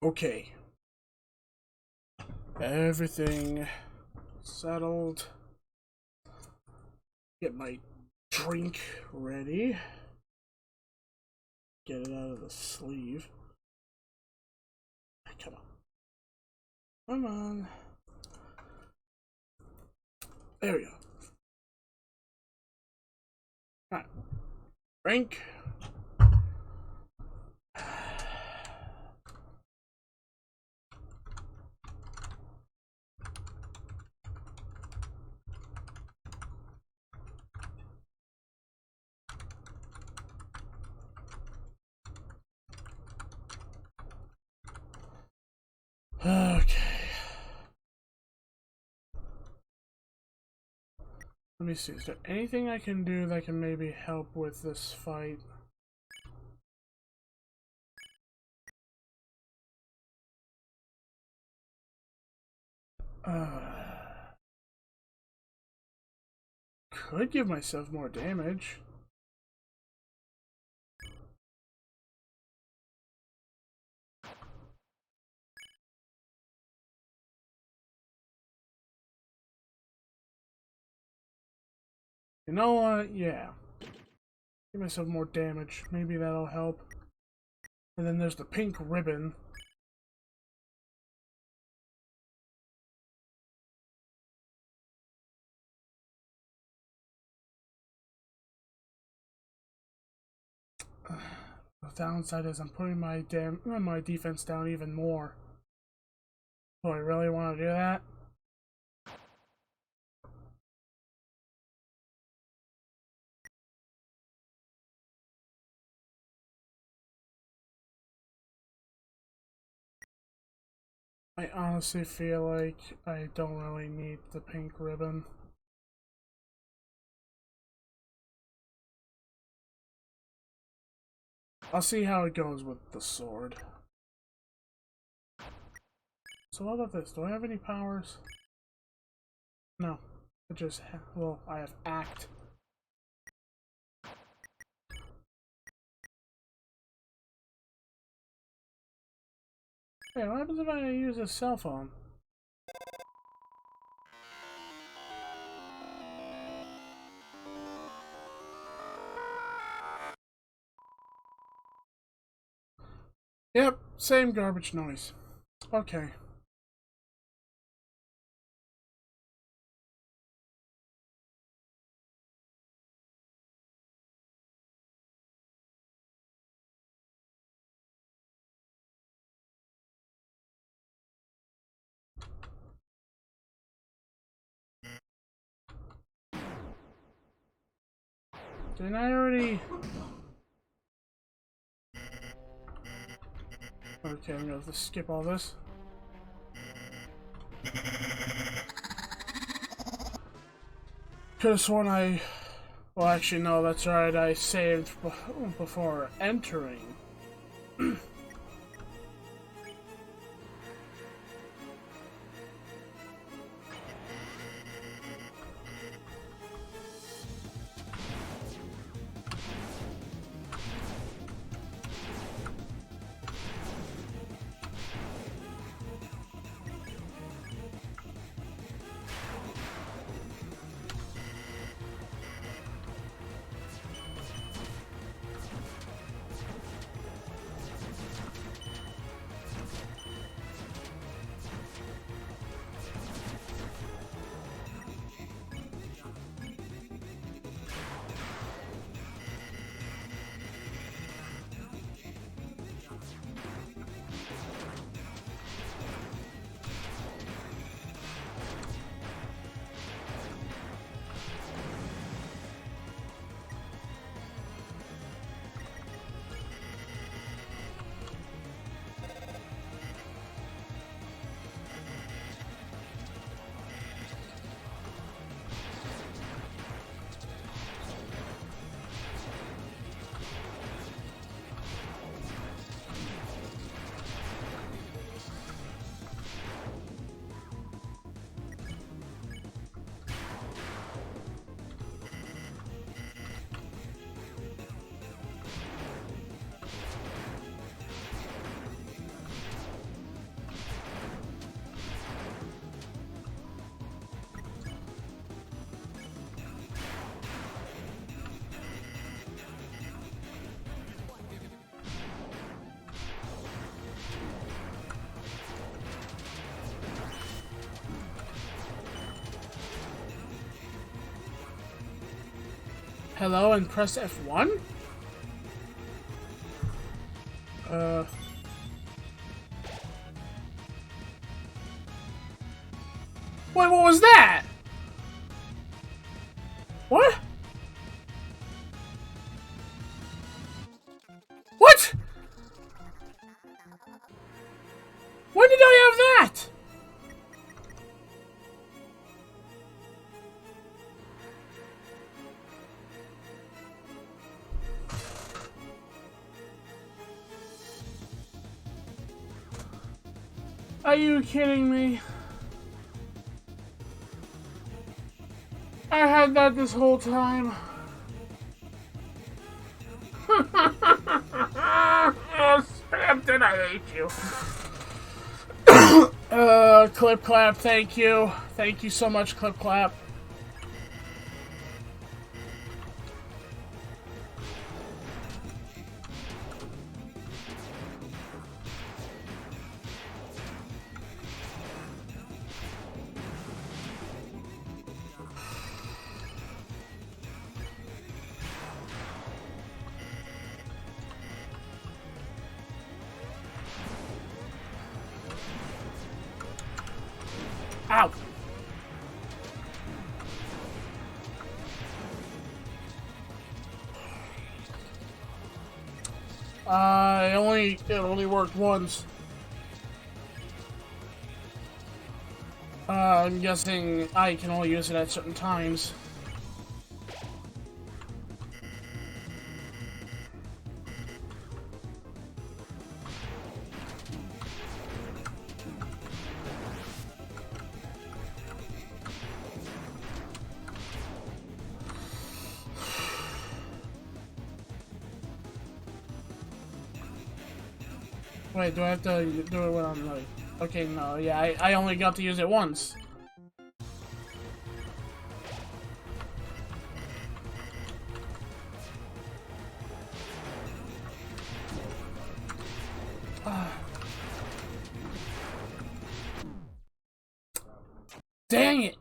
Okay. Everything settled. Get my drink ready. Get it out of the sleeve. Come on. Come on. There we go. Alright. Drink. Okay. Let me see, is there anything I can do that can maybe help with this fight? Could give myself more damage. You know what? Yeah. Give myself more damage. Maybe that'll help. And then there's the pink ribbon. The downside is I'm putting my defense down even more. Do I really want to do that? I honestly feel like I don't really need the pink ribbon. I'll see how it goes with the sword. So what about this? Do I have any powers? No. I just have, well, I have act. Hey, what happens if I use a cell phone? Yep, same garbage noise. Okay. Didn't I already... Okay, I'm gonna have to skip all this. Could've sworn I... Well, actually, no, that's right. I saved before entering. Hello and press F1? Wait, what was that? What? What? When did I have that? Are you kidding me? I had that this whole time. Oh, Spampton, I hate you. Clip Clap, thank you. Thank you so much, Clip Clap. Ow! It only worked once. I'm guessing I can only use it at certain times. Wait, do I have to do it when I'm like... Okay, no, yeah, I only got to use it once. Dang it!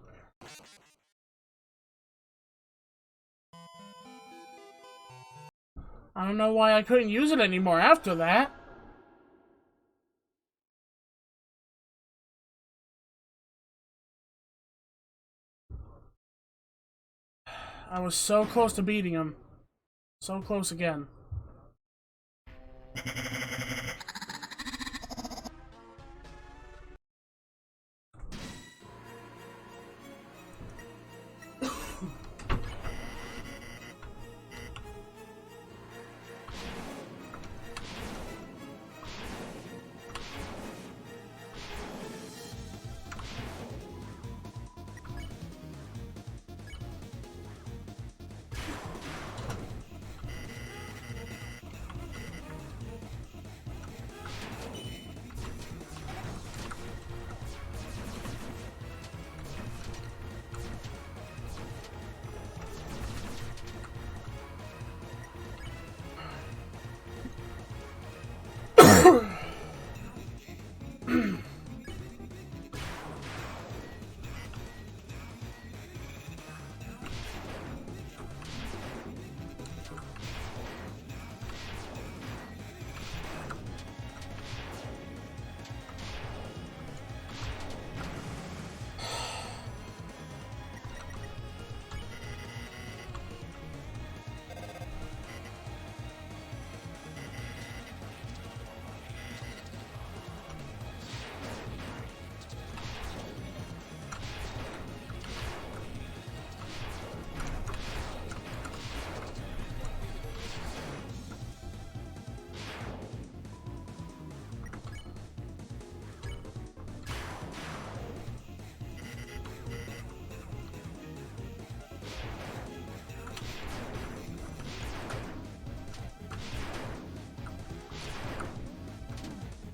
I don't know why I couldn't use it anymore after that. I was so close to beating him. So close again.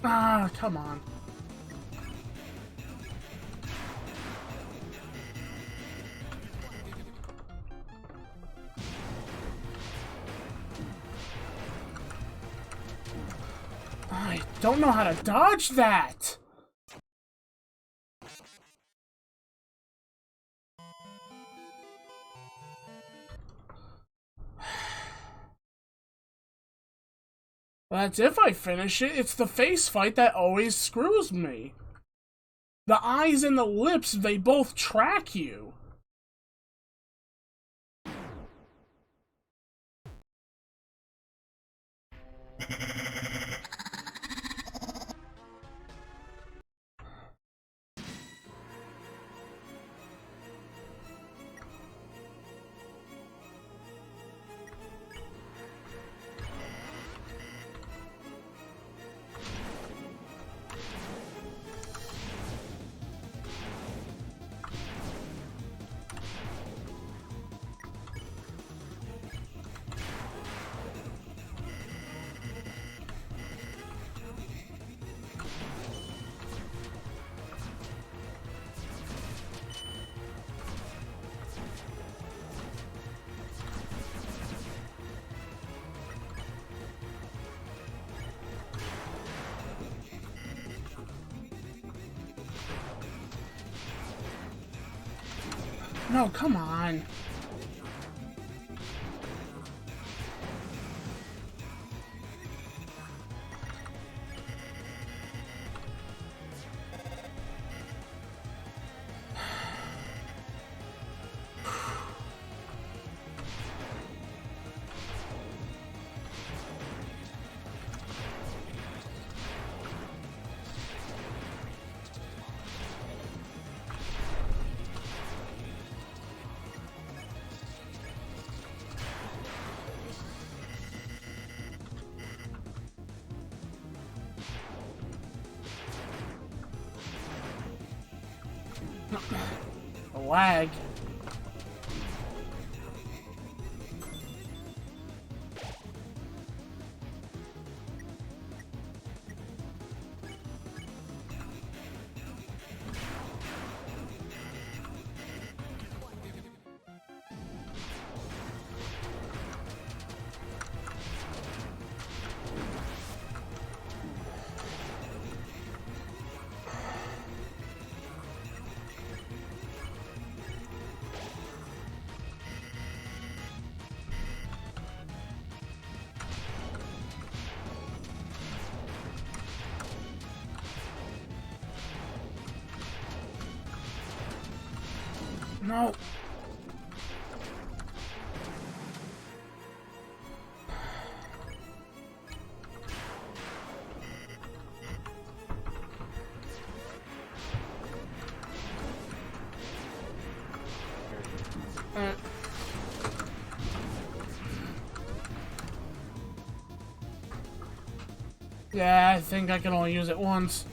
Ah, come on. I don't know how to dodge that! That's if I finish it. It's the face fight that always screws me. The eyes and the lips, they both track you. No, come on. A lag. No. Yeah, I think I can only use it once.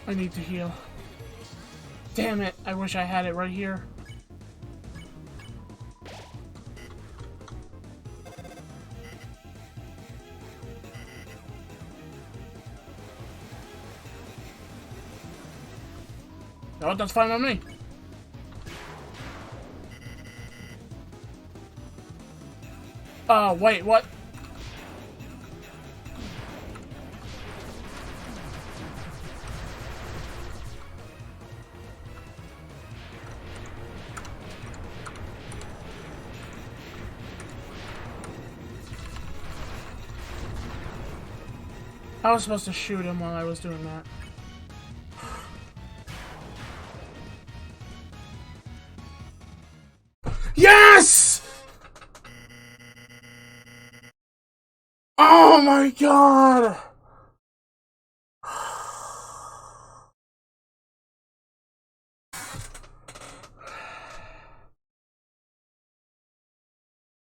I need to heal. Damn it, I wish I had it right here. No, that's fine on me. Wait, what? I was supposed to shoot him while I was doing that. Yes! Oh my god!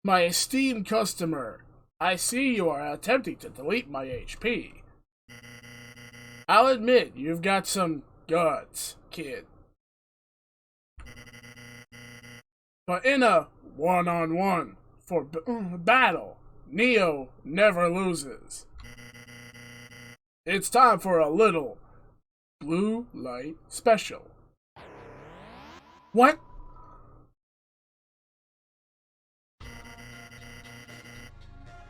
My esteemed customer, I see you are attempting to delete my HP. I'll admit, you've got some guts, kid. But in a one-on-one for battle, Neo never loses. It's time for a little blue light special. What?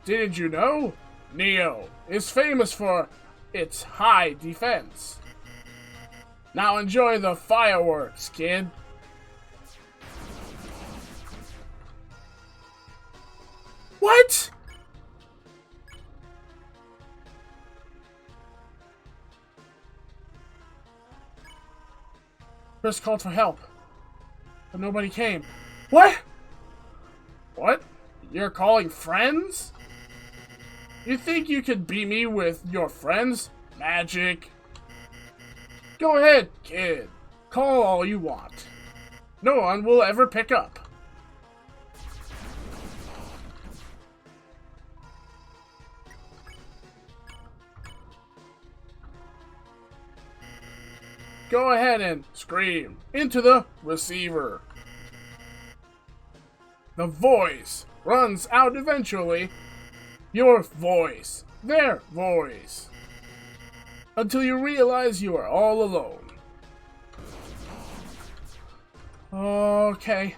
Didn't you know? Neo is famous for its high defense. Now enjoy the fireworks, kid. What? Chris called for help, but nobody came. What? What? You're calling friends? You think you could beat me with your friends' magic? Go ahead, kid. Call all you want. No one will ever pick up. Go ahead and scream into the receiver. The voice runs out eventually. Your voice, their voice. Until you realize you are all alone. Okay.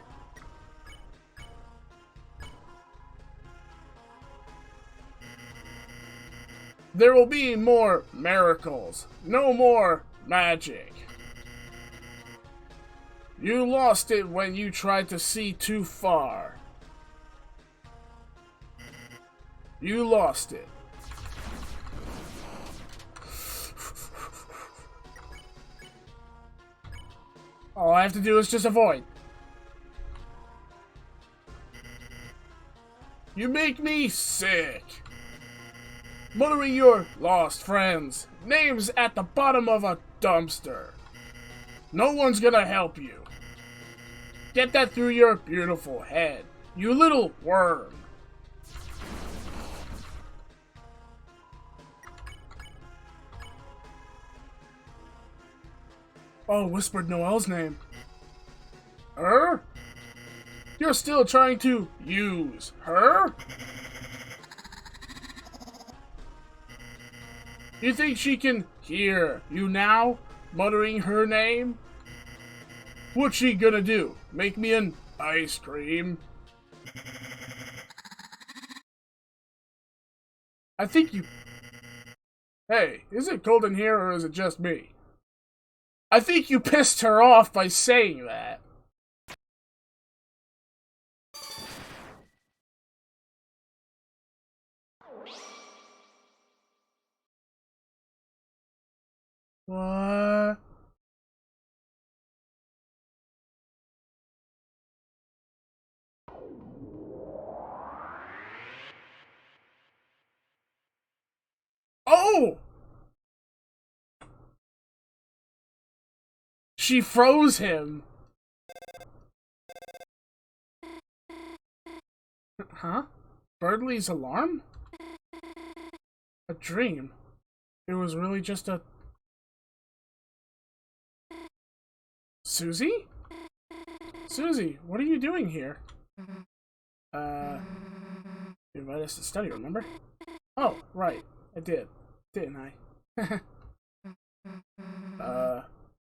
There will be more miracles, no more magic. You lost it when you tried to see too far. You lost it. All I have to do is just avoid. You make me sick. Muttering your lost friends' names at the bottom of a dumpster. No one's gonna help you. Get that through your beautiful head, you little worm. Oh, whispered Noelle's name. Her? You're still trying to use her? You think she can hear you now, muttering her name? What's she gonna do? Make me an ice cream? I think you... Hey, is it cold in here or is it just me? I think you pissed her off by saying that. What? Oh! She froze him. Huh? Birdley's alarm? A dream. It was really just a... Susie? Susie, what are you doing here? You invited us to study, remember? Oh, right. I did. Didn't I?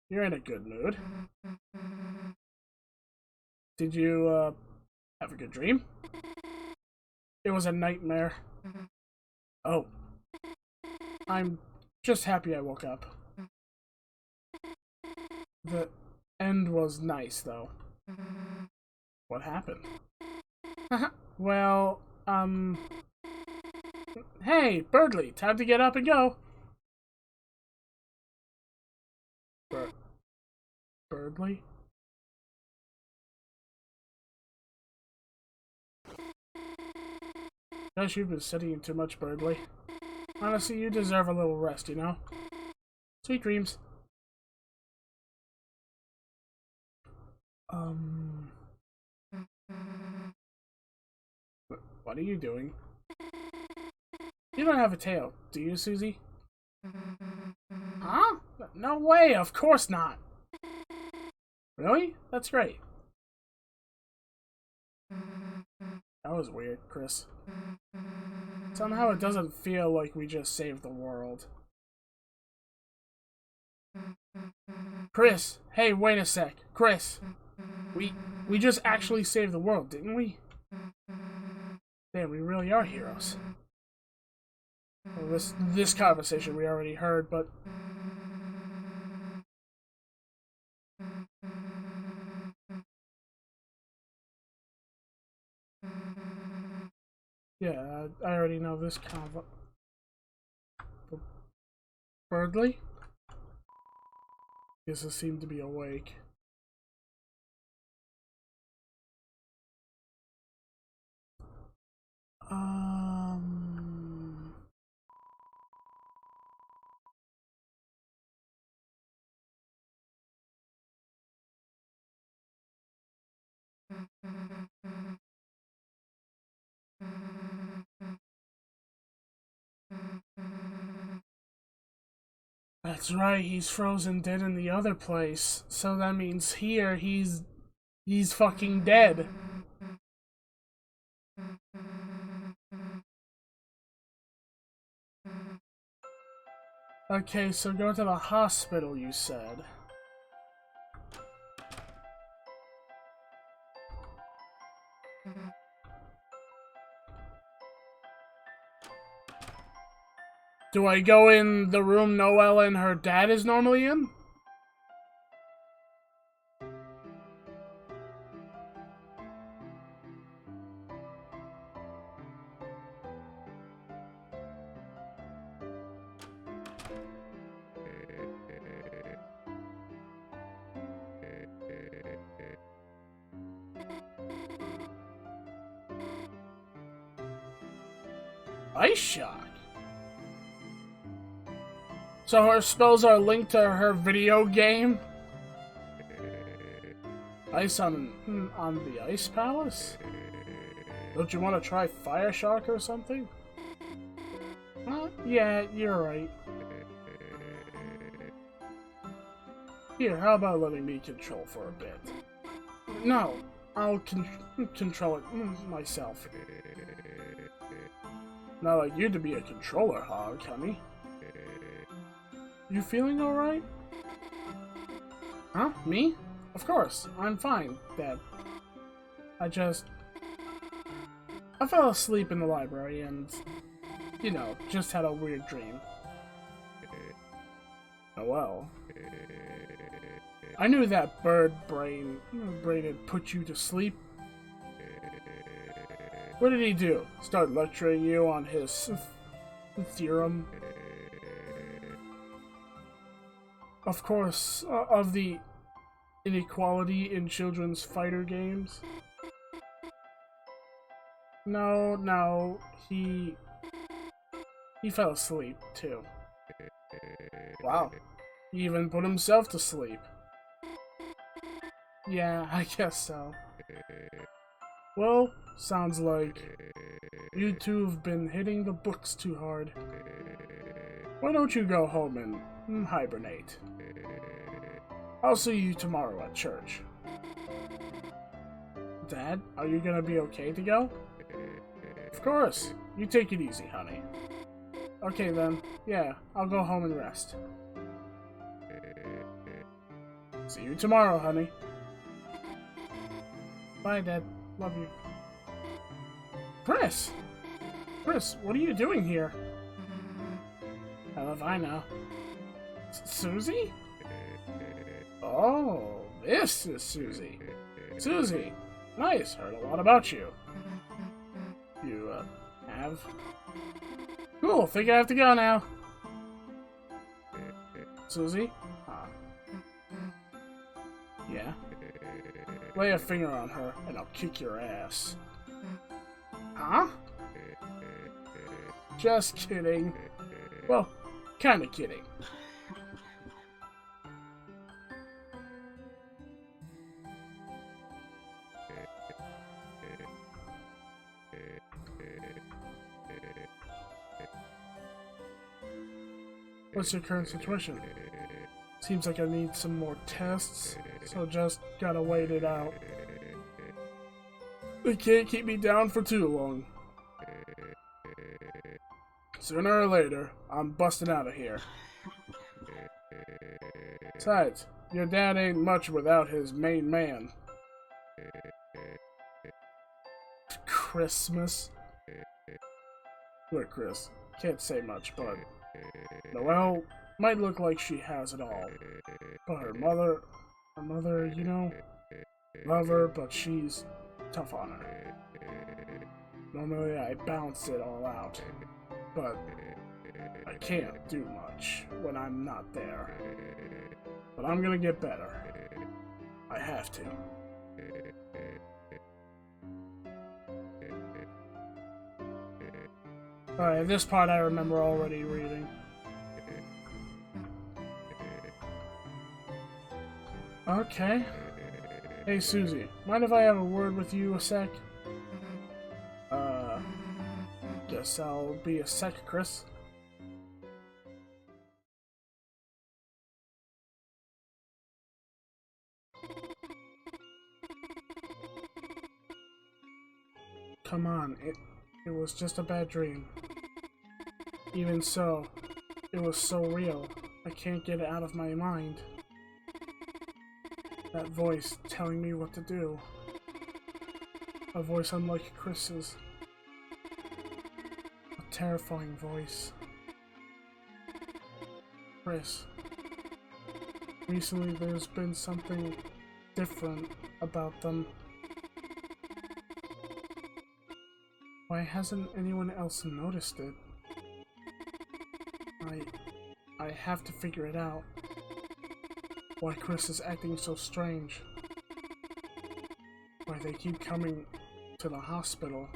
You're in a good mood. Did you, have a good dream? It was a nightmare. Oh. I'm just happy I woke up. The end was nice, though. What happened? Well, Hey, Birdley, time to get up and go. Birdley? Guess you've been studying too much, Birdley. Honestly, you deserve a little rest, you know? Sweet dreams. What are you doing? You don't have a tail, do you, Susie? Huh? No way, of course not. Really? That's great. That was weird, Chris. Somehow it doesn't feel like we just saved the world. Chris! Hey, wait a sec. Chris! We just actually saved the world, didn't we? Damn, we really are heroes. Well, this conversation we already heard, but... Yeah, I already know this convo... Birdly? Guess it seemed to be awake. That's right, he's frozen dead in the other place. So that means here, he's fucking dead. Okay, so go to the hospital, you said. Do I go in the room Noelle and her dad is normally in? Ice shock. So her spells are linked to her video game? Ice on the Ice Palace? Don't you want to try Fire Shock or something? Yeah, you're right. Here, how about letting me control for a bit? No, I'll control it myself. Not like you to be a controller hog, honey. You feeling alright? Huh? Me? Of course, I'm fine, Dad. I fell asleep in the library and, you know, just had a weird dream. Oh well. I knew that bird brain had put you to sleep. What did he do? Start lecturing you on his theorem? Of course, of the inequality in children's fighter games. No, he fell asleep too. Wow, he even put himself to sleep. Yeah, I guess so. Well, sounds like you two have been hitting the books too hard. Why don't you go home and hibernate? I'll see you tomorrow at church. Dad, are you gonna be okay to go? Of course. You take it easy, honey. Okay then. Yeah, I'll go home and rest. See you tomorrow, honey. Bye, Dad. Love you. Chris! Chris, what are you doing here? Hell if I know. Susie? Oh, this is Susie. Susie, nice. Heard a lot about you. You, have? Cool, think I have to go now. Susie? Yeah? Lay a finger on her, and I'll kick your ass. Huh? Just kidding. Well, kinda kidding. What's your current situation? Seems like I need some more tests, so just gotta wait it out. They can't keep me down for too long. Sooner or later, I'm busting out of here. Besides, your dad ain't much without his main man. Christmas? Look, Chris, can't say much, but Noelle might look like she has it all. But her mother, you know, love her, but she's tough on her. Normally I balance it all out, but I can't do much when I'm not there. But I'm gonna get better. I have to. Alright, this part I remember already reading. Okay. Hey, Susie, mind if I have a word with you a sec? Guess I'll be a sec, Chris. Come on, it was just a bad dream. Even so, it was so real, I can't get it out of my mind. That voice telling me what to do. A voice unlike Chris's. A terrifying voice. Chris, recently there's been something different about them. Why hasn't anyone else noticed it? I have to figure it out. Why Chris is acting so strange. Why they keep coming to the hospital.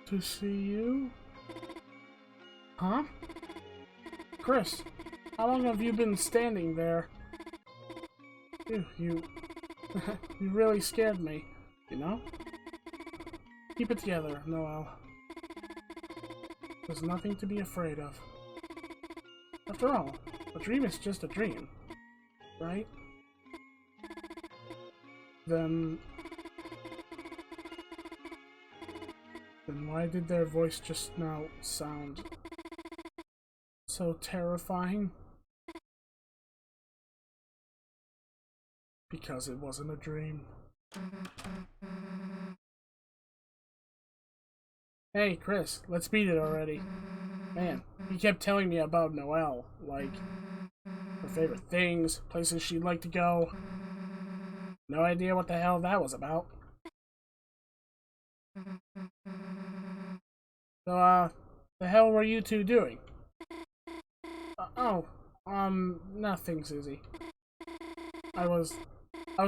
To see you? Huh? Chris, how long have you been standing there? You you really scared me, you know? Keep it together, Noelle. There's nothing to be afraid of. After all, a dream is just a dream, right? Then why did their voice just now sound so terrifying? Because it wasn't a dream. Hey, Chris, let's beat it already. Man, he kept telling me about Noelle, like her favorite things, places she'd like to go. No idea what the hell that was about. So, the hell were you two doing? Nothing, Susie. I was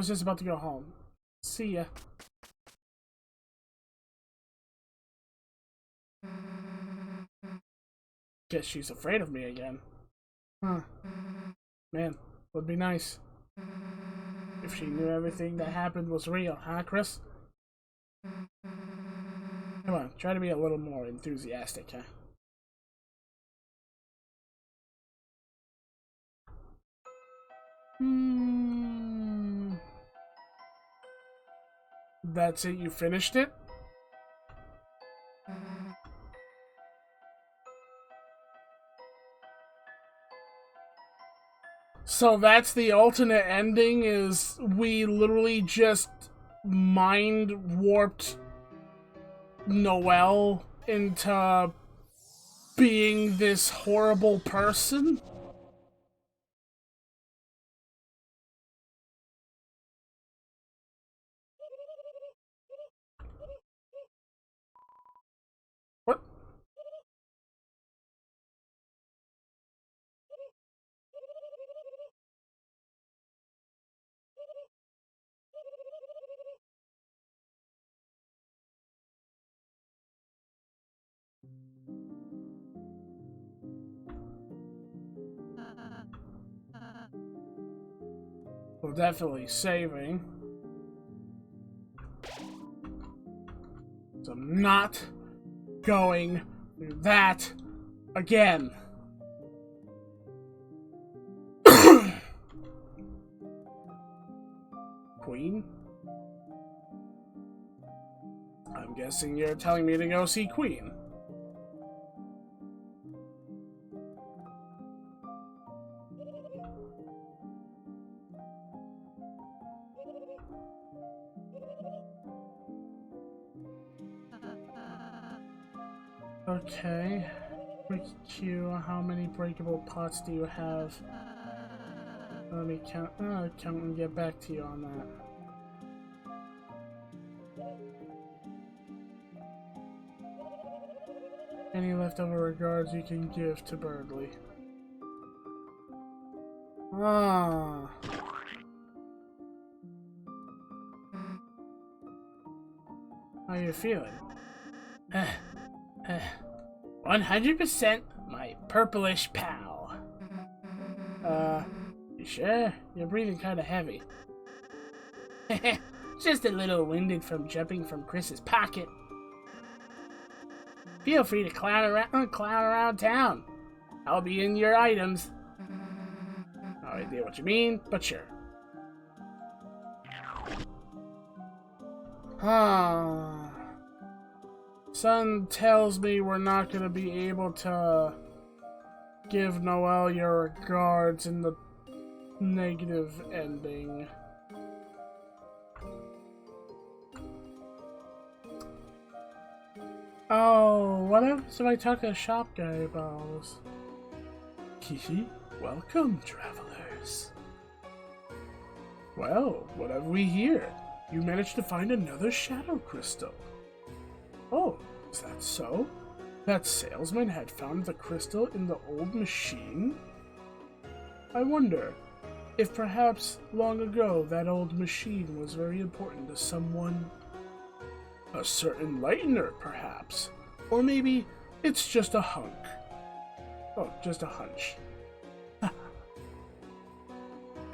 just about to go home. See ya. Guess she's afraid of me again. Huh. Man, would be nice if she knew everything that happened was real, huh, Chris? Come on, try to be a little more enthusiastic, huh? That's it, you finished it? So that's the alternate ending, is we literally just mind warped Noelle into being this horrible person? What? Well, definitely saving. So I'm not going through that again. Queen? I'm guessing you're telling me to go see Queen. Okay. Quick Q, how many breakable pots do you have? Let me count and get back to you on that. Any leftover regards you can give to Birdley. Ah. How you feeling? 100% my purplish pal. You sure? You're breathing kinda heavy. Just a little winded from jumping from Chris's pocket. Feel free to clown around town. I'll be in your items. No idea what you mean, but sure. Son tells me we're not gonna be able to give Noelle your regards in the negative ending. Oh, what if I talk to the shop guy about this? Hehe, welcome, travelers. Well, what have we here? You managed to find another shadow crystal. Oh, is that so? That salesman had found the crystal in the old machine? I wonder if perhaps long ago that old machine was very important to someone. A certain lightener, perhaps. Or maybe it's just a hunk. Oh, just a hunch.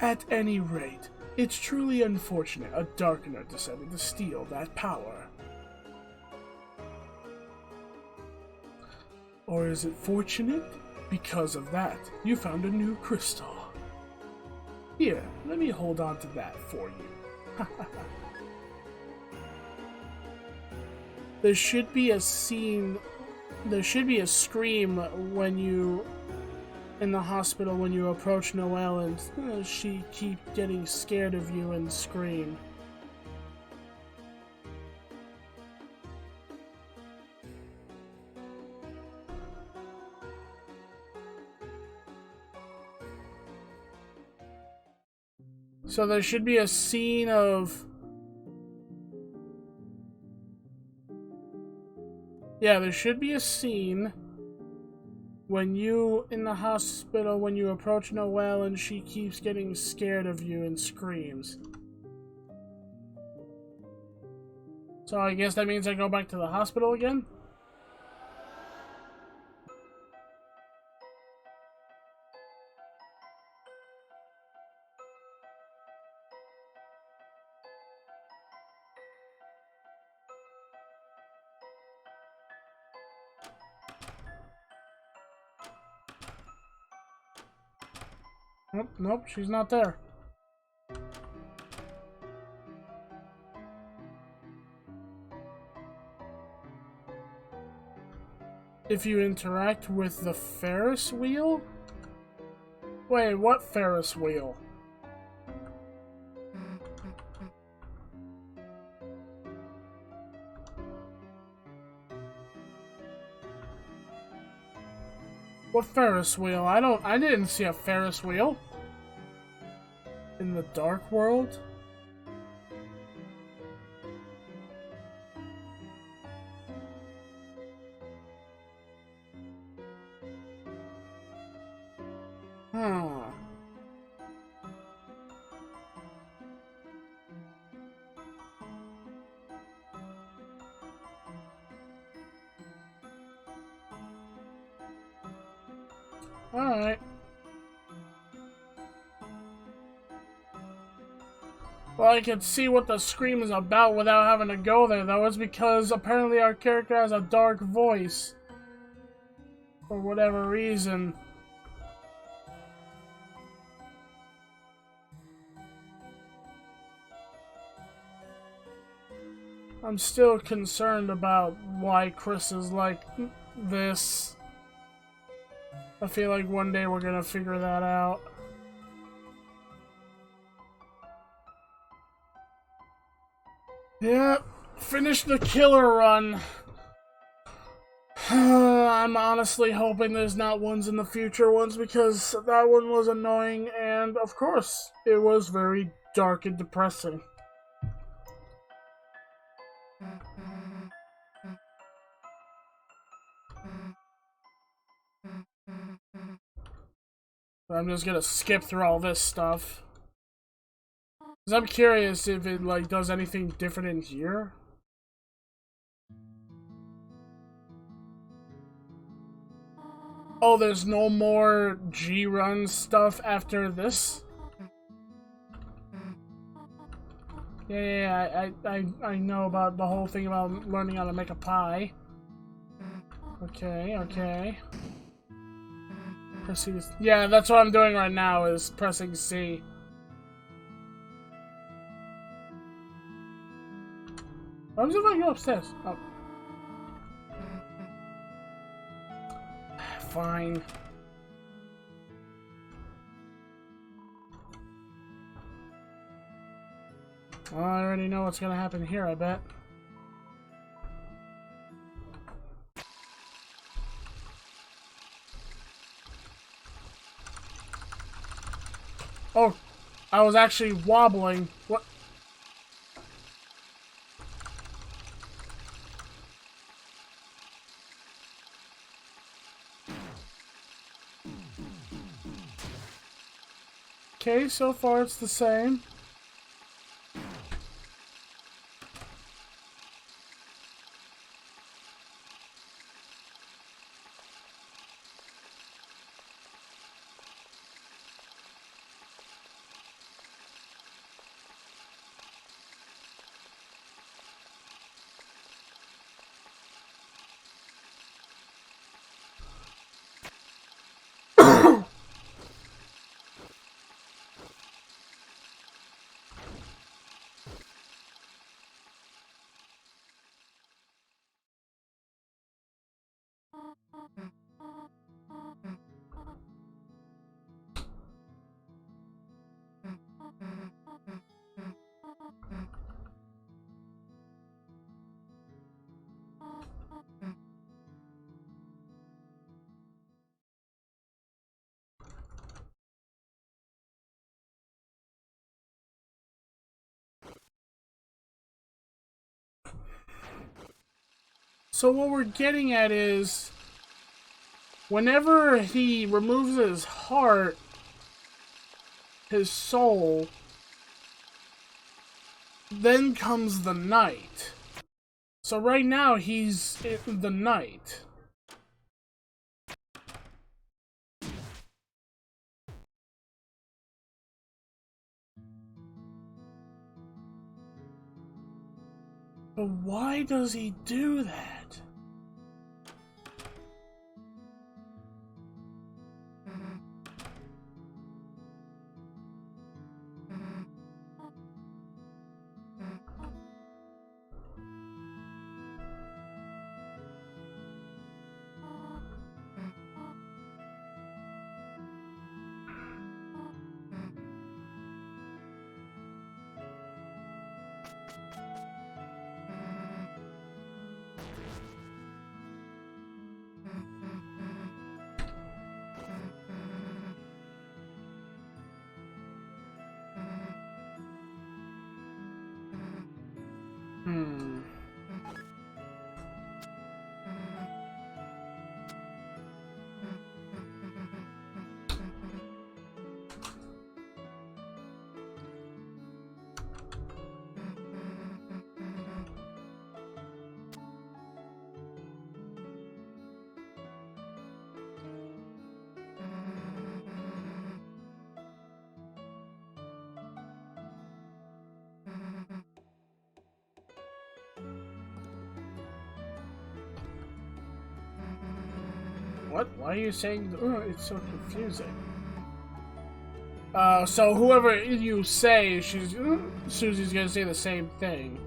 At any rate, it's truly unfortunate a darkener decided to steal that power. Or is it fortunate? Because of that, you found a new crystal. Here, let me hold on to that for you. There should be a scene, there should be a scream when you, in the hospital, when you approach Noelle and she keeps getting scared of you and scream. So there should be a scene of... Yeah, there should be a scene when you, in the hospital, when you approach Noelle and she keeps getting scared of you and screams. So I guess that means I go back to the hospital again? Nope, she's not there. If you interact with the Ferris wheel? Wait, what Ferris wheel? What Ferris wheel? I didn't see a Ferris wheel. In the Dark World? Huh. Alright. Well, I can see what the scream is about without having to go there, though. It's because apparently our character has a dark voice. For whatever reason. I'm still concerned about why Chris is like this. I feel like one day we're gonna figure that out. Yeah, finish the killer run. I'm honestly hoping there's not ones in the future ones because that one was annoying and, of course, it was very dark and depressing. I'm just gonna skip through all this stuff. Because I'm curious if it, like, does anything different in here. Oh, there's no more G-run stuff after this? Yeah, I know about the whole thing about learning how to make a pie. Okay. Yeah, that's what I'm doing right now, is pressing C. What if I go upstairs? Oh. Fine. Well, I already know what's gonna happen here, I bet. Oh, I was actually wobbling. What? Okay, so far it's the same. So what we're getting at is, whenever he removes his heart, his soul, then comes the night. So right now he's in the night. But why does he do that? Hmm. What? Why are you saying... it's so confusing. So whoever you say, Susie's gonna say the same thing.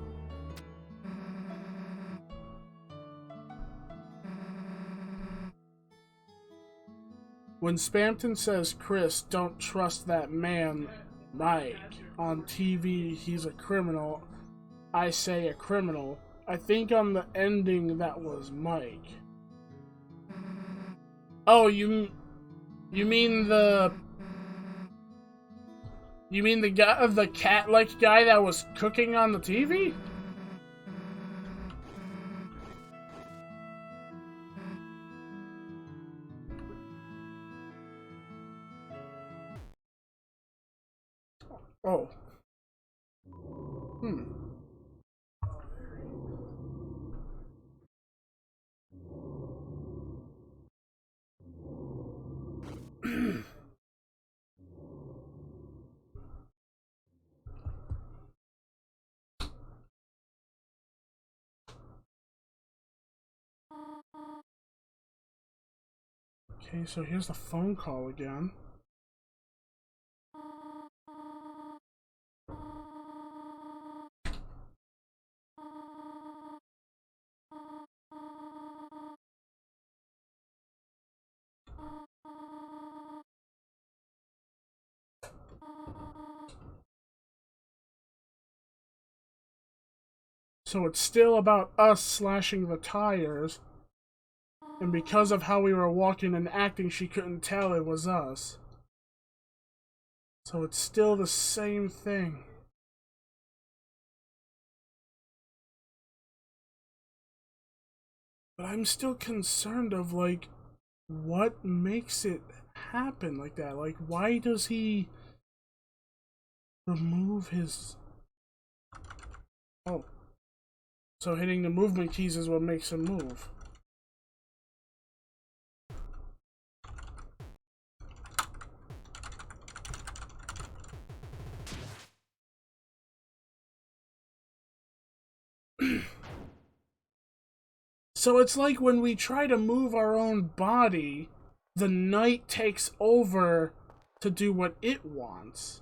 When Spamton says, Chris, don't trust that man, Mike, on TV, he's a criminal, I say a criminal. I think on the ending that was Mike. Oh, you mean the... You mean the guy, the cat-like guy that was cooking on the TV? Oh. Okay, so here's the phone call again. So it's still about us slashing the tires, and because of how we were walking and acting, she couldn't tell it was us. So it's still the same thing. But I'm still concerned of, like, what makes it happen like that? Like, why does he remove his... Oh. So hitting the movement keys is what makes him move. So it's like when we try to move our own body, the night takes over to do what it wants.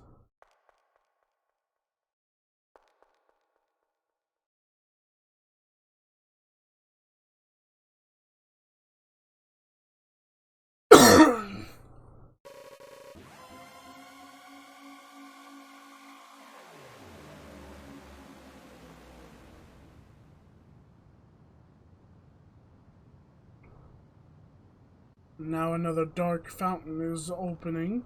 Now another dark fountain is opening.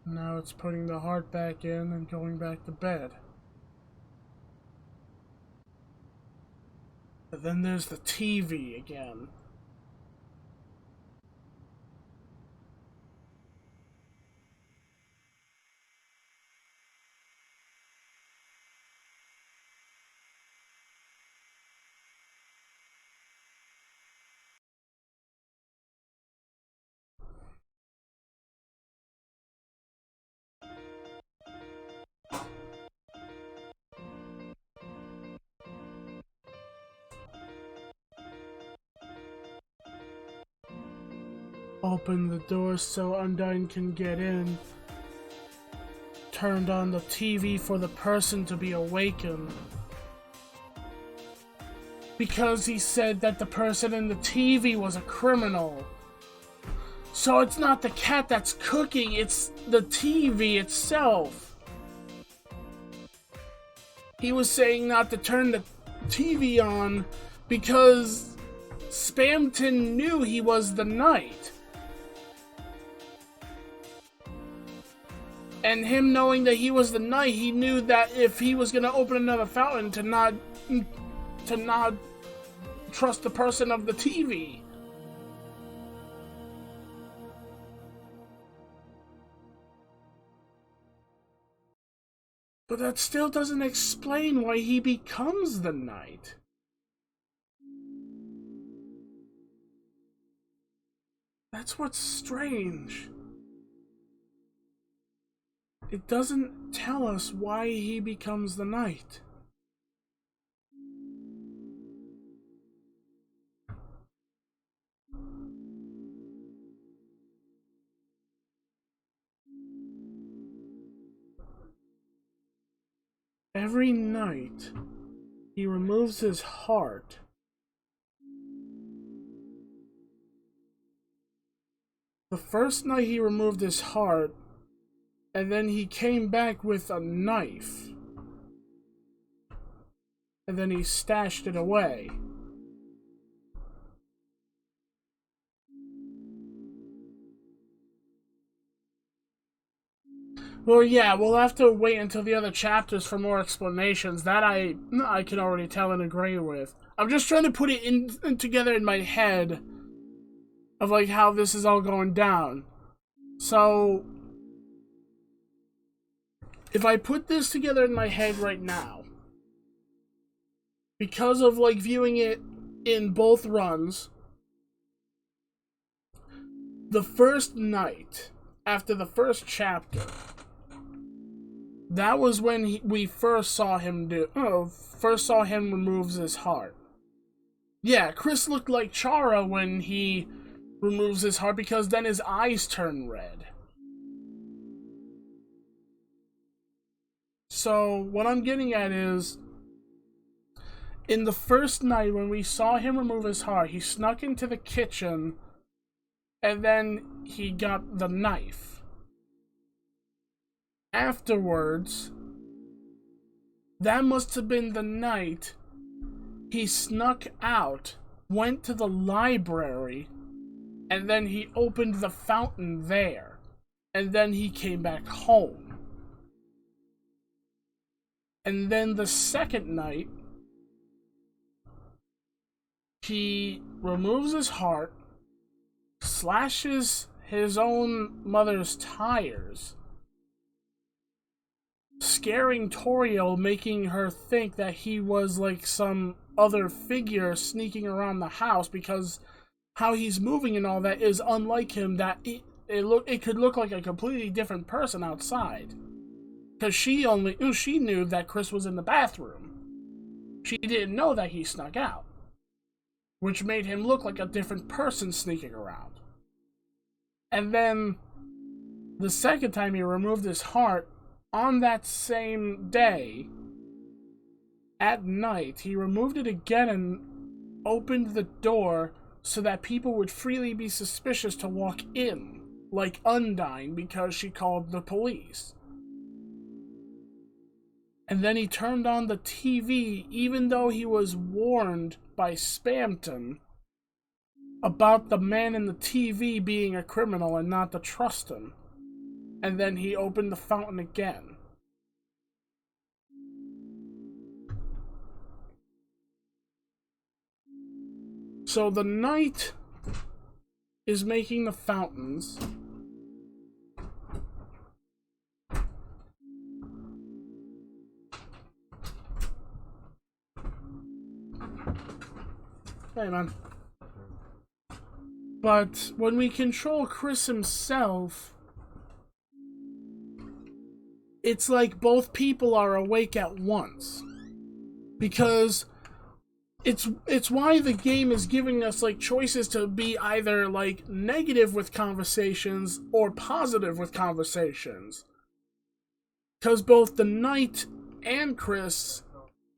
Now it's putting the heart back in and going back to bed. But then there's the TV again. Opened the door so Undyne can get in. Turned on the TV for the person to be awakened. Because he said that the person in the TV was a criminal. So it's not the cat that's cooking, it's the TV itself. He was saying not to turn the TV on because Spamton knew he was the knight. And him knowing that he was the knight, he knew that if he was gonna open another fountain to not trust the person of the TV. But that still doesn't explain why he becomes the knight. That's what's strange. it doesn't tell us why he becomes the knight. Every night, he removes his heart. The first night he removed his heart, and then he came back with a knife. And then he stashed it away. Well, yeah, we'll have to wait until the other chapters for more explanations. That I can already tell and agree with. I'm just trying to put it in together in my head of like how this is all going down. So if I put this together in my head right now, because of like viewing it in both runs, the first night after the first chapter, that was when we first saw him remove his heart. Yeah, Chris looked like Chara when he removes his heart because then his eyes turn red. So what I'm getting at is, in the first night when we saw him remove his heart, he snuck into the kitchen and then he got the knife. Afterwards, that must have been the night he snuck out, went to the library, and then he opened the fountain there. And then he came back home. And then the second night, he removes his heart, slashes his own mother's tires, scaring Toriel, making her think that he was like some other figure sneaking around the house because how he's moving and all that is unlike him, that it could look like a completely different person outside. Because she knew that Chris was in the bathroom. She didn't know that he snuck out, which made him look like a different person sneaking around. And then the second time he removed his heart, on that same day, at night, he removed it again and opened the door so that people would freely be suspicious to walk in, like Undyne, because she called the police. And then he turned on the TV, even though he was warned by Spamton about the man in the TV being a criminal and not to trust him. And then he opened the fountain again. So the knight is making the fountains. Hey, man. But when we control Chris himself, it's like both people are awake at once. Because it's why the game is giving us like choices to be either like negative with conversations or positive with conversations. Because both the knight and Chris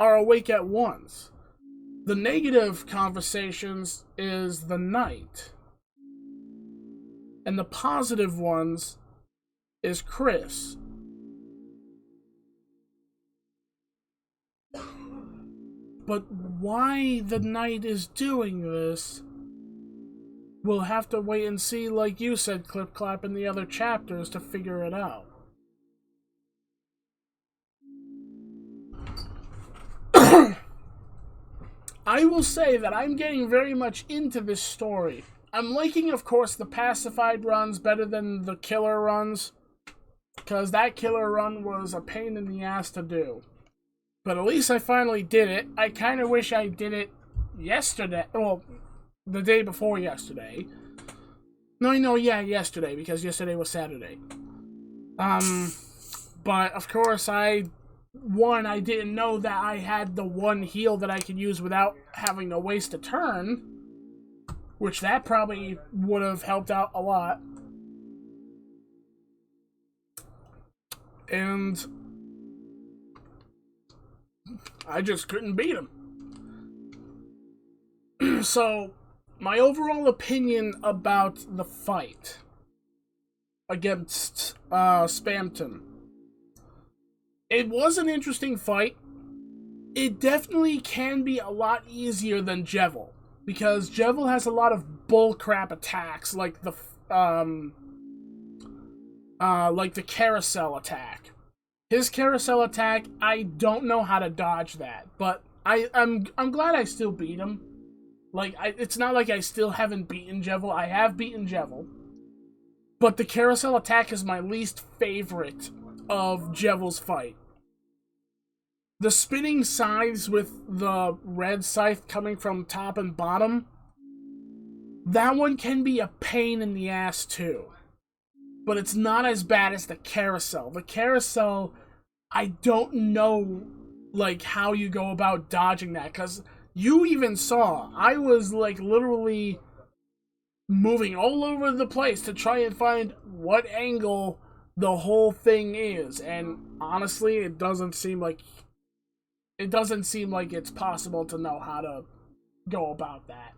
are awake at once. The negative conversations is the knight. And the positive ones is Chris. But why the knight is doing this, we'll have to wait and see, like you said, Clip Clap, in the other chapters to figure it out. I will say that I'm getting very much into this story. I'm liking, of course, the pacified runs better than the killer runs, because that killer run was a pain in the ass to do. But at least I finally did it. I kind of wish I did it yesterday. Well, the day before yesterday. No, yesterday, because yesterday was Saturday. But, of course, I didn't know that I had the one heal that I could use without having to waste a turn, which that probably would have helped out a lot. And I just couldn't beat him. So, my overall opinion about the fight against Spamton. It was an interesting fight. It definitely can be a lot easier than Jevil, because Jevil has a lot of bullcrap attacks, like the carousel attack. His carousel attack, I don't know how to dodge that, but I'm glad I still beat him. Like, it's not like I still haven't beaten Jevil. I have beaten Jevil. But the carousel attack is my least favorite of Jevil's fight. The spinning scythes with the red scythe coming from top and bottom, that one can be a pain in the ass too. But it's not as bad as the carousel. The carousel, I don't know, like, how you go about dodging that, because you even saw, I was, like, literally moving all over the place to try and find what angle the whole thing is, and honestly, it doesn't seem like it's possible to know how to go about that.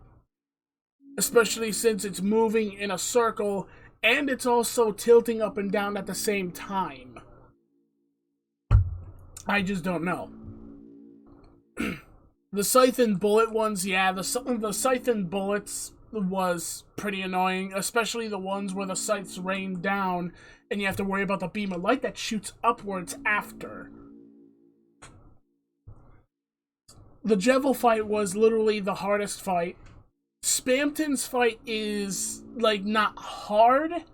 Especially since it's moving in a circle, and it's also tilting up and down at the same time. I just don't know. The scythe and bullet ones, yeah, the scythe and bullets was pretty annoying, especially the ones where the scythes rain down and you have to worry about the beam of light that shoots upwards after. The Jevil fight was literally the hardest fight. Spamton's fight is, like, not hard,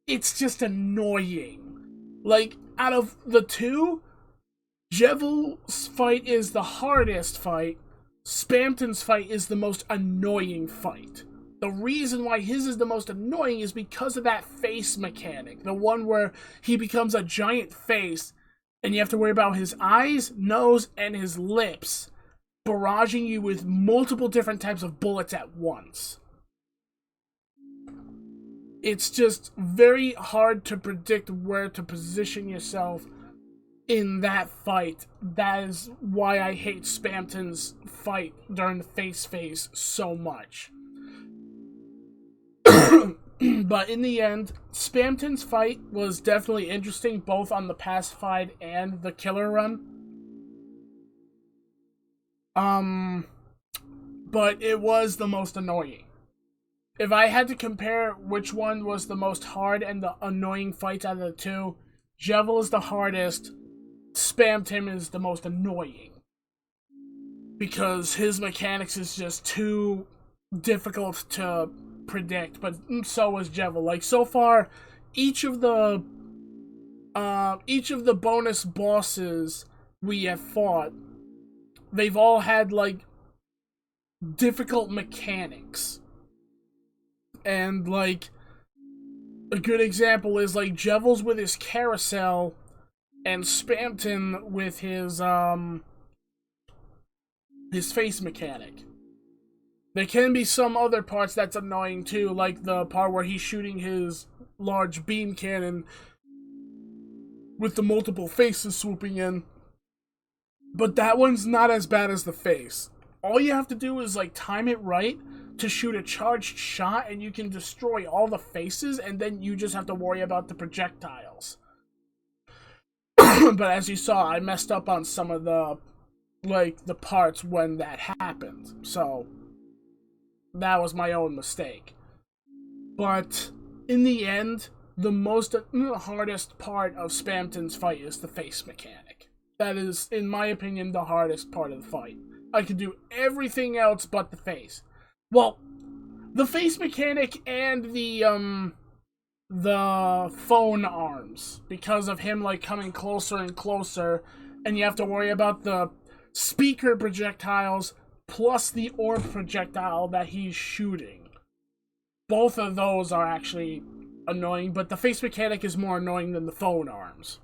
it's just annoying. Like, out of the two, Jevil's fight is the hardest fight. Spamton's fight is the most annoying fight. The reason why his is the most annoying is because of that face mechanic. The one where he becomes a giant face, and you have to worry about his eyes, nose, and his lips barraging you with multiple different types of bullets at once. It's just very hard to predict where to position yourself in that fight. That is why I hate Spamton's fight during the face phase so much. But in the end, Spamton's fight was definitely interesting, both on the pacified and the killer run. But it was the most annoying. If I had to compare which one was the most hard and the annoying fights out of the two, Jevil is the hardest, Spamton is the most annoying. Because his mechanics is just too difficult to predict, but so was Jevil. Like, so far, each of the bonus bosses we have fought, they've all had, like, difficult mechanics. And, like, a good example is, like, Jevil's with his carousel, and Spamton with his face mechanic. There can be some other parts that's annoying too, like the part where he's shooting his large beam cannon with the multiple faces swooping in. But that one's not as bad as the face. All you have to do is, like, time it right to shoot a charged shot, and you can destroy all the faces, and then you just have to worry about the projectiles. But as you saw, I messed up on some of the parts when that happened. So that was my own mistake. But in the end, the hardest part of Spamton's fight is the face mechanic. That is, in my opinion, the hardest part of the fight. I could do everything else but the face. Well, the face mechanic and the phone arms, because of him, like, coming closer and closer, and you have to worry about the speaker projectiles plus the orb projectile that he's shooting. Both of those are actually annoying, but the face mechanic is more annoying than the phone arms.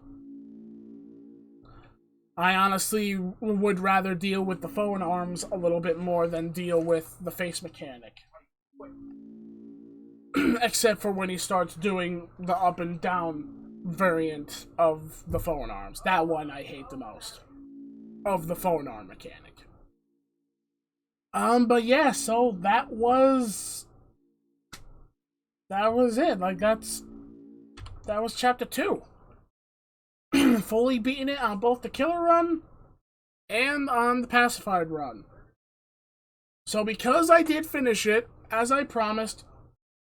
I honestly would rather deal with the phone arms a little bit more than deal with the face mechanic. Except for when he starts doing the up and down variant of the phone arms. That one I hate the most. Of the phone arm mechanic. But yeah, so that was it. Like that was chapter 2. Fully beating it on both the killer run and on the pacified run. So because I did finish it, as I promised,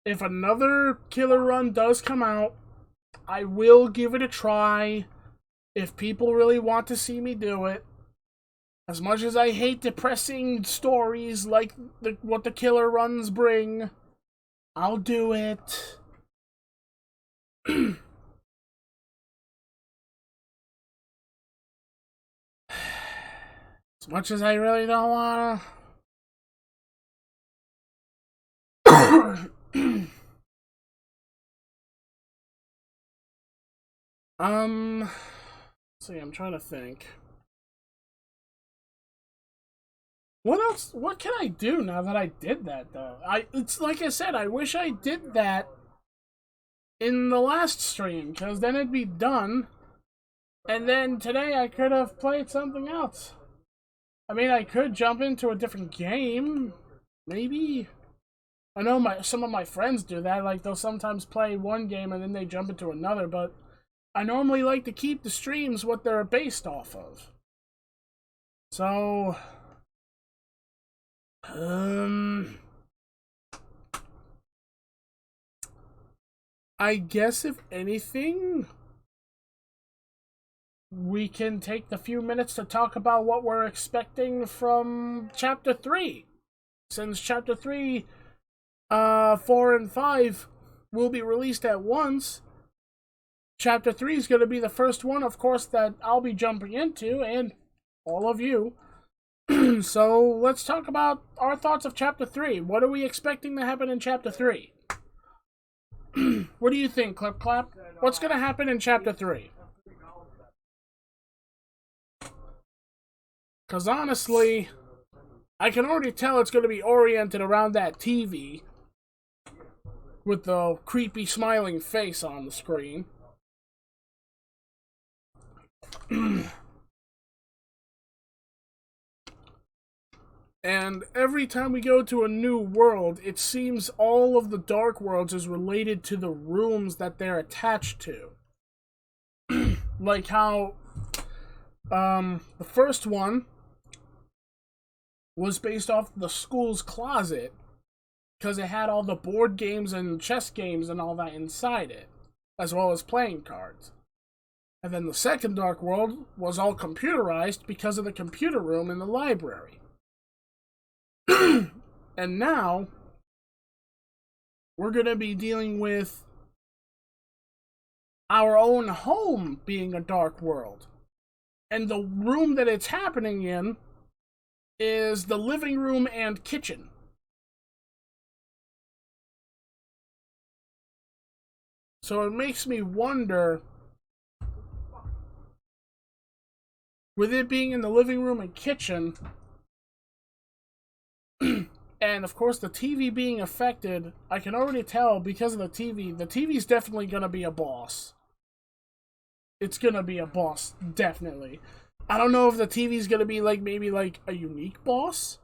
if another killer run does come out, I will give it a try. If people really want to see me do it. As much as I hate depressing stories like what the killer runs bring, I'll do it. As much as I really don't wanna. Let's see, I'm trying to think. What else? What can I do now that I did that, though? It's like I said, I wish I did that in the last stream, because then it'd be done. And then today I could have played something else. I mean, I could jump into a different game. Maybe. I know some of my friends do that. Like, they'll sometimes play one game and then they jump into another, but I normally like to keep the streams what they're based off of. So, I guess if anything, we can take the few minutes to talk about what we're expecting from Chapter 3. Since Chapter 3, 4, and 5 will be released at once, Chapter 3 is going to be the first one, of course, that I'll be jumping into, and all of you. So, let's talk about our thoughts of Chapter 3. What are we expecting to happen in Chapter 3? What do you think, Clip Clap? What's going to happen in Chapter 3? Because honestly, I can already tell it's going to be oriented around that TV with the creepy smiling face on the screen. And every time we go to a new world, it seems all of the dark worlds is related to the rooms that they're attached to. Like how the first one was based off the school's closet because it had all the board games and chess games and all that inside it, as well as playing cards. And then the second Dark World was all computerized because of the computer room in the library. And now, we're going to be dealing with our own home being a dark world. And the room that it's happening in is the living room and kitchen. So it makes me wonder, with it being in the living room and kitchen, and of course the TV being affected, I can already tell because of the TV's definitely gonna be a boss. It's gonna be a boss, definitely. I don't know if the TV's gonna be like, maybe like a unique boss,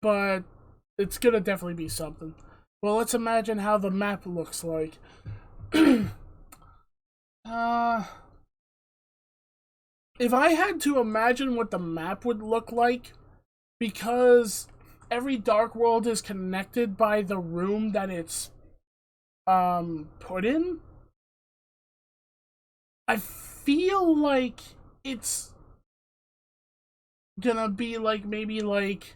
but it's gonna definitely be something. Well, let's imagine how the map looks like. If I had to imagine what the map would look like, because every dark world is connected by the room that it's put in, I feel like it's gonna be like maybe like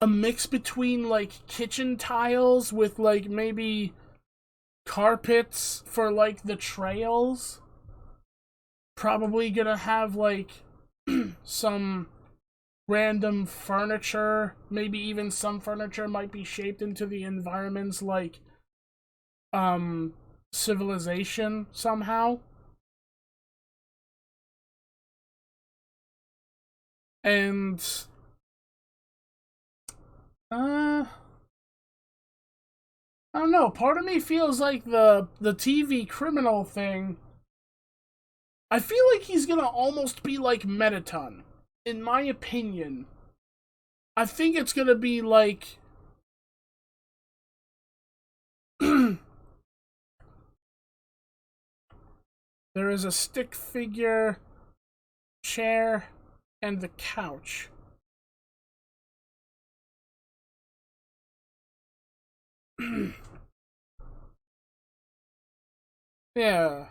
a mix between like kitchen tiles with like maybe carpets for like the trails. Probably gonna have like some random furniture. Maybe even some furniture might be shaped into the environments, like civilization somehow. And I don't know, part of me feels like the TV criminal thing, I feel like he's gonna almost be like Metaton, in my opinion. I think it's gonna be like there is a stick figure, chair, and the couch. Yeah.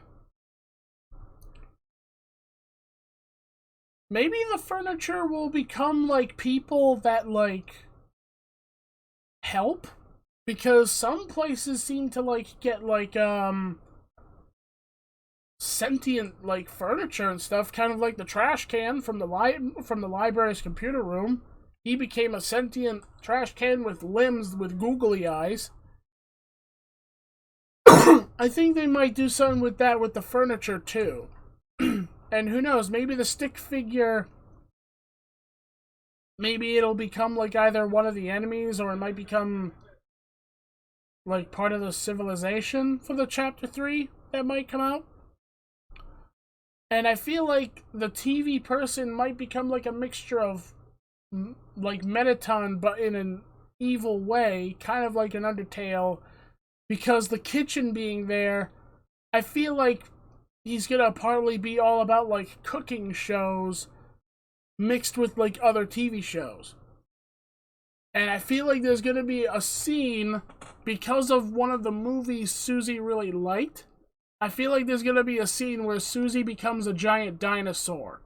Maybe the furniture will become like people that like help, because some places seem to like get like sentient like furniture and stuff, kind of like the trash can from the library's computer room. He became a sentient trash can with limbs with googly eyes. I think they might do something with that with the furniture too. And who knows, maybe the stick figure, maybe it'll become like either one of the enemies, or it might become like part of the civilization for the chapter 3 that might come out. And I feel like the TV person might become like a mixture of like Metaton, but in an evil way, kind of like an Undertale, because the kitchen being there, I feel like he's gonna partly be all about like cooking shows mixed with like other TV shows. And I feel like there's gonna be a scene, because of one of the movies Susie really liked, I feel like there's gonna be a scene where Susie becomes a giant dinosaur.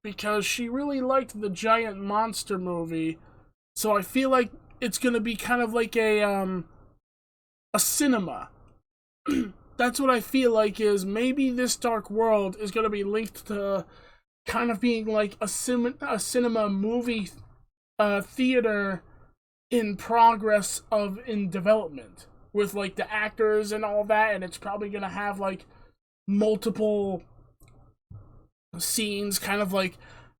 Because she really liked the giant monster movie, so I feel like it's gonna be kind of like a cinema. That's what I feel like, is maybe this Dark World is gonna be linked to kind of being like a cinema movie theater in progress of in development, with like the actors and all that, and it's probably gonna have like multiple scenes, kind of like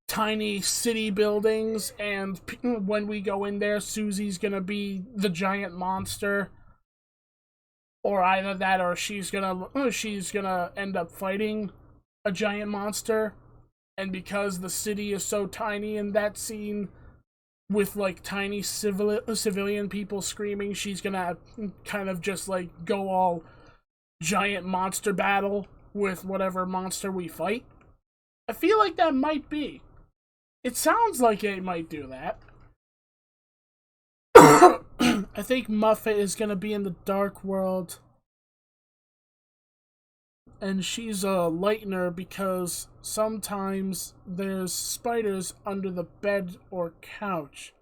tiny city buildings, and when we go in there, Susie's gonna be the giant monster, or either that, or she's gonna end up fighting a giant monster. And because the city is so tiny in that scene, with like tiny civilian people screaming, she's gonna kind of just like go all giant monster battle with whatever monster we fight. I feel like that might be. It sounds like it might do that. I think Muffet is gonna be in the Dark World, and she's a lightener because sometimes there's spiders under the bed or couch,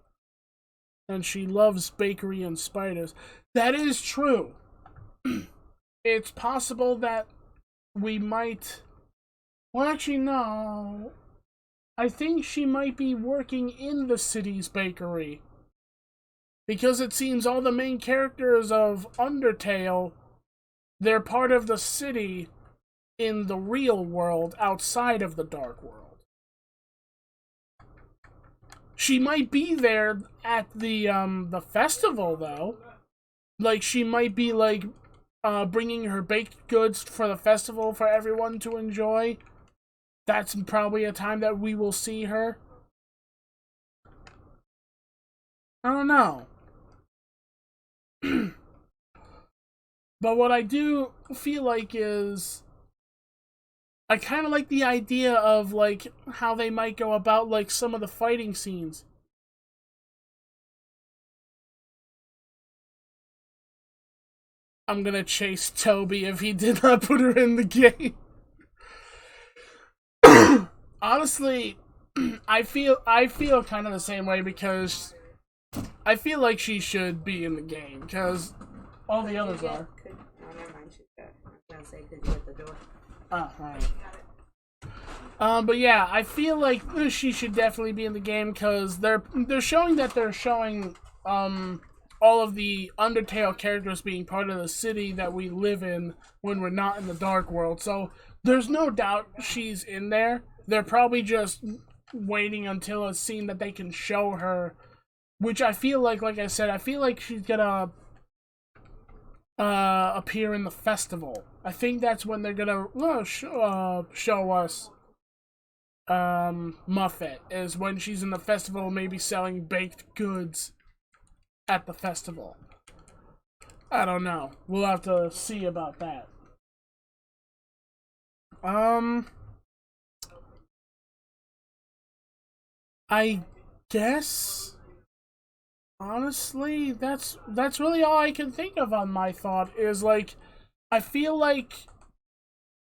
and she loves bakery and spiders. That is true. It's possible that we might... Well, actually, no. I think she might be working in the city's bakery, because it seems all the main characters of Undertale, they're part of the city in the real world outside of the Dark World. She might be there at the festival, though. Like, she might be like bringing her baked goods for the festival for everyone to enjoy. That's probably a time that we will see her. I don't know. But what I do feel like is, I kind of like the idea of like how they might go about like some of the fighting scenes. I'm gonna chase Toby if he did not put her in the game. Honestly, I feel kind of the same way, because I feel like she should be in the game, because all the others are. Oh, never mind. She's got. I was gonna say, could you at the door? Oh, right. But yeah, I feel like she should definitely be in the game, because they're showing that they're showing all of the Undertale characters being part of the city that we live in when we're not in the Dark World. So there's no doubt she's in there. They're probably just waiting until a scene that they can show her, which I feel like I said, I feel like she's gonna appear in the festival. I think that's when they're gonna show us Muffet, is when she's in the festival, maybe selling baked goods at the festival. I don't know. We'll have to see about that. I guess honestly, that's really all I can think of on my thought is like I feel like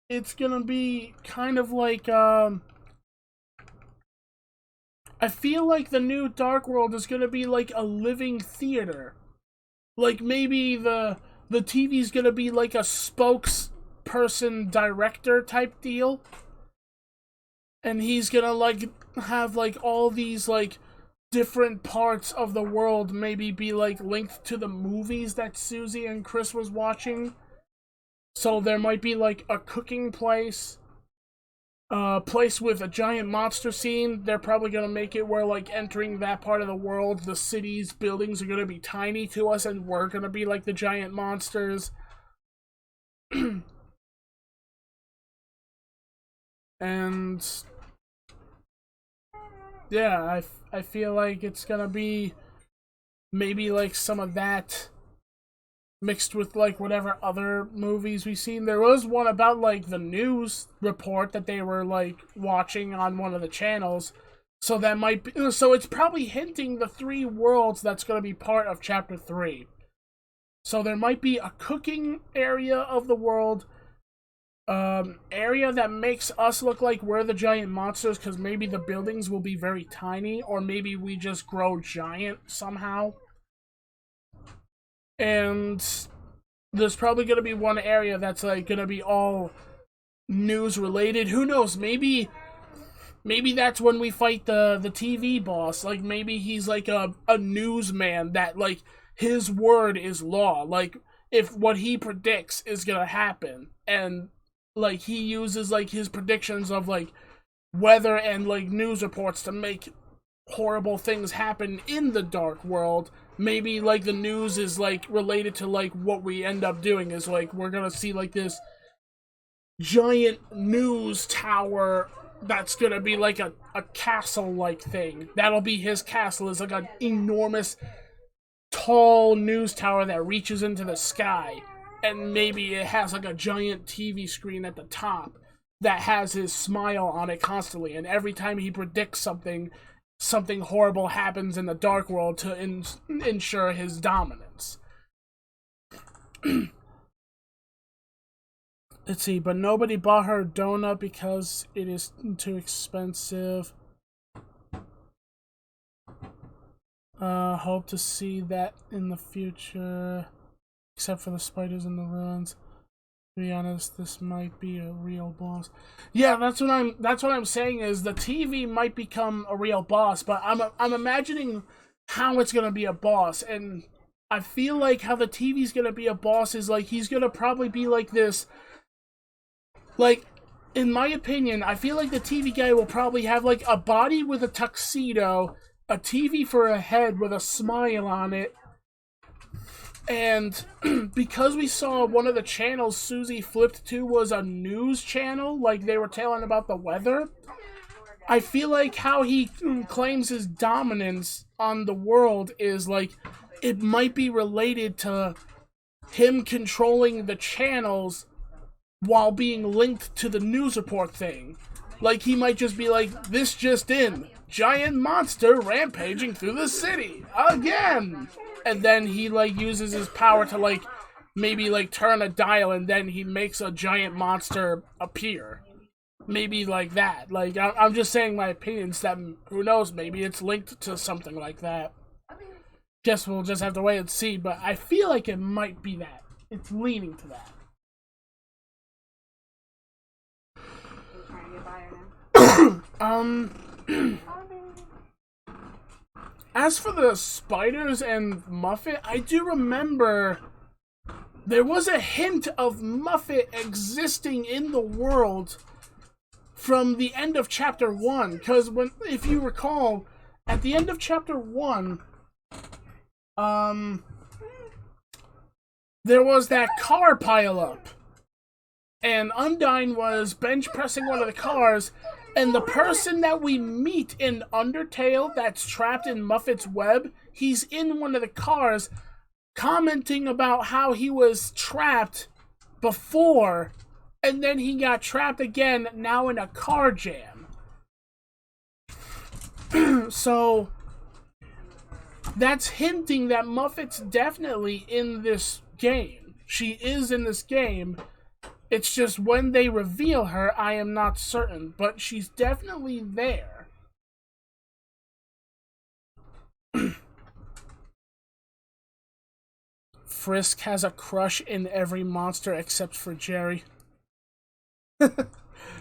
it's gonna be kind of like I feel like the new Dark World is gonna be like a living theater. Like maybe the TV's gonna be like a spokesperson director type deal. And he's gonna like have like all these like different parts of the world maybe be like linked to the movies that Susie and Chris was watching. So there might be like a cooking place, place with a giant monster scene. They're probably gonna make it where like entering that part of the world, the city's buildings are gonna be tiny to us, and we're gonna be like the giant monsters. And yeah, I feel like it's gonna be maybe like some of that mixed with like whatever other movies we've seen. There was one about like the news report that they were like watching on one of the channels. So that might be, so it's probably hinting the three worlds that's going to be part of chapter 3. So there might be a cooking area of the world, area that makes us look like we're the giant monsters because maybe the buildings will be very tiny, or maybe we just grow giant somehow. And there's probably going to be one area that's like going to be all news related. Who knows? Maybe that's when we fight the TV boss. Like maybe he's like a newsman that like his word is law. Like if what he predicts is going to happen, and like he uses like his predictions of like weather and like news reports to make horrible things happen in the dark world. Maybe like the news is like related to like what we end up doing is like we're gonna see like this giant news tower that's gonna be like a castle like thing. That'll be his castle. It's like an enormous tall news tower that reaches into the sky, and maybe it has like a giant TV screen at the top that has his smile on it constantly, and every time he predicts something horrible happens in the dark world to ensure his dominance. Let's see, but nobody bought her a donut because it is too expensive. Hope to see that in the future, except for the spiders in the ruins. To be honest, this might be a real boss. Yeah, that's what I'm saying is the TV might become a real boss, but I'm imagining how it's gonna be a boss, and I feel like how the TV's gonna be a boss is like he's gonna probably be like this. Like, in my opinion, I feel like the TV guy will probably have like a body with a tuxedo, a TV for a head with a smile on it. And because we saw one of the channels Susie flipped to was a news channel, like they were telling about the weather, I feel like how he claims his dominance on the world is like it might be related to him controlling the channels while being linked to the news report thing. Like he might just be like, this just in, giant monster rampaging through the city again. And then he like uses his power to like maybe like turn a dial, and then he makes a giant monster appear. Maybe like that. Like I'm just saying my opinions. That who knows? Maybe it's linked to something like that. Guess we'll just have to wait and see. But I feel like it might be that. It's leaning to that. As for the spiders and Muffet, I do remember there was a hint of Muffet existing in the world from the end of Chapter 1. Because, if you recall, at the end of Chapter 1, there was that car pileup. And Undyne was bench pressing one of the cars, and the person that we meet in Undertale that's trapped in Muffet's web, he's in one of the cars commenting about how he was trapped before, and then he got trapped again, now in a car jam. So, that's hinting that Muffet's definitely in this game. She is in this game. It's just when they reveal her, I am not certain, but she's definitely there. Frisk has a crush in every monster except for Jerry.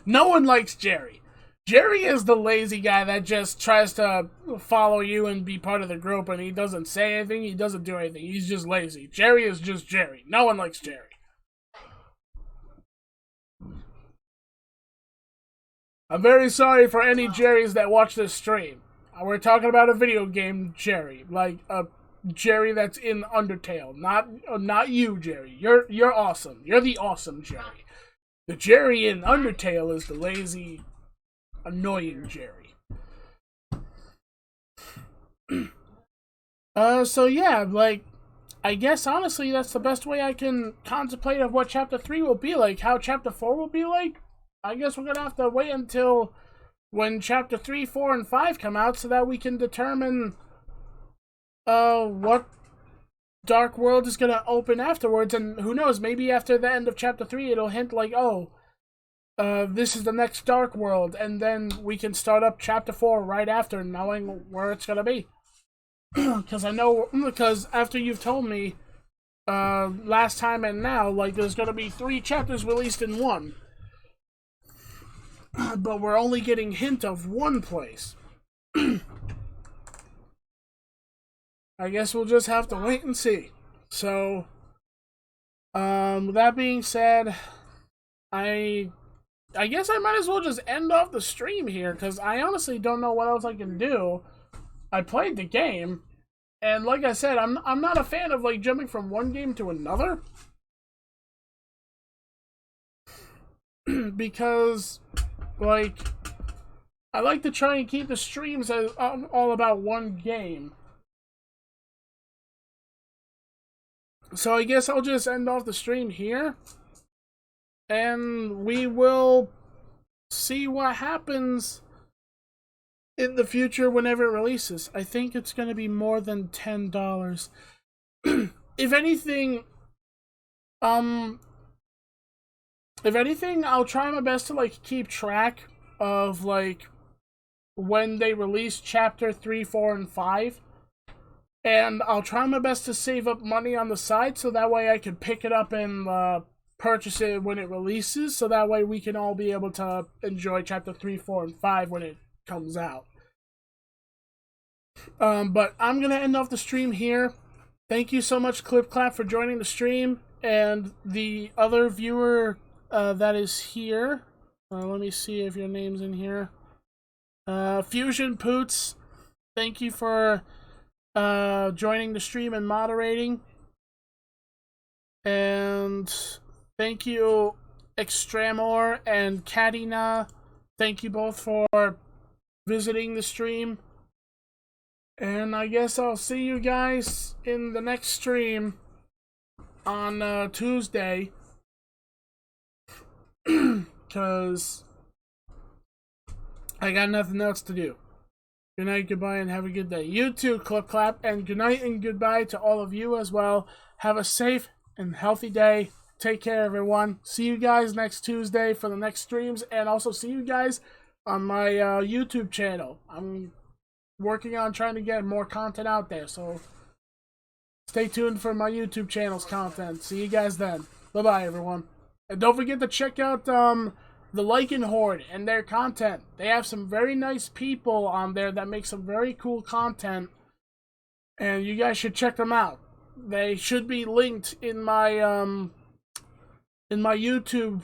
No one likes Jerry. Jerry is the lazy guy that just tries to follow you and be part of the group, and he doesn't say anything, he doesn't do anything, he's just lazy. Jerry is just Jerry. No one likes Jerry. I'm very sorry for any Jerrys that watch this stream. We're talking about a video game Jerry, like a Jerry that's in Undertale. Not you, Jerry. You're awesome. You're the awesome Jerry. The Jerry in Undertale is the lazy, annoying Jerry. So yeah, like, I guess honestly that's the best way I can contemplate of what Chapter 3 will be like. How Chapter 4 will be like, I guess we're gonna have to wait until when Chapter 3, 4, and 5 come out so that we can determine what Dark World is gonna open afterwards. And who knows, maybe after the end of Chapter 3 it'll hint like, this is the next Dark World, and then we can start up Chapter 4 right after, knowing where it's gonna be. Because after you've told me last time and now, like, there's gonna be 3 chapters released in one. But we're only getting hint of one place. I guess we'll just have to wait and see. So, with that being said, I guess I might as well just end off the stream here, because I honestly don't know what else I can do. I played the game, and like I said, I'm not a fan of, like, jumping from one game to another. Because, like, I like to try and keep the streams as all about one game. So I guess I'll just end off the stream here. And we will see what happens in the future whenever it releases. I think it's going to be more than $10. If anything, I'll try my best to, like, keep track of, like, when they release Chapter 3, 4, and 5. And I'll try my best to save up money on the side so that way I can pick it up and purchase it when it releases. So that way we can all be able to enjoy Chapter 3, 4, and 5 when it comes out. But I'm going to end off the stream here. Thank you so much, Clip Clap, for joining the stream. And the other viewer that is here. Let me see if your name's in here. Fusion Poots, thank you for joining the stream and moderating. And thank you, Extramor and Katina. Thank you both for visiting the stream. And I guess I'll see you guys in the next stream on Tuesday. Because I got nothing else to do. Good night, goodbye, and have a good day. You too, Clip Clap, and good night and goodbye to all of you as well. Have a safe and healthy day. Take care, everyone. See you guys next Tuesday for the next streams, and also see you guys on my YouTube channel. I'm working on trying to get more content out there, so stay tuned for my YouTube channel's content. See you guys then. Bye-bye, everyone. And don't forget to check out the Lycan Horde and their content. They have some very nice people on there that make some very cool content. and you guys should check them out. They should be linked in my YouTube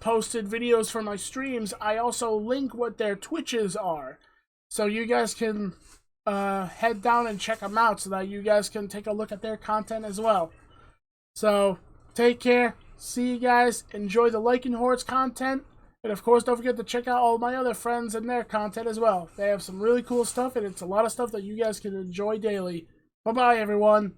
posted videos for my streams. I also link what their Twitches are, so you guys can head down and check them out, so that you guys can take a look at their content as well. So take care. See you guys. Enjoy the Lycan Horde's content. And of course, don't forget to check out all my other friends and their content as well. They have some really cool stuff, and it's a lot of stuff that you guys can enjoy daily. Bye-bye, everyone.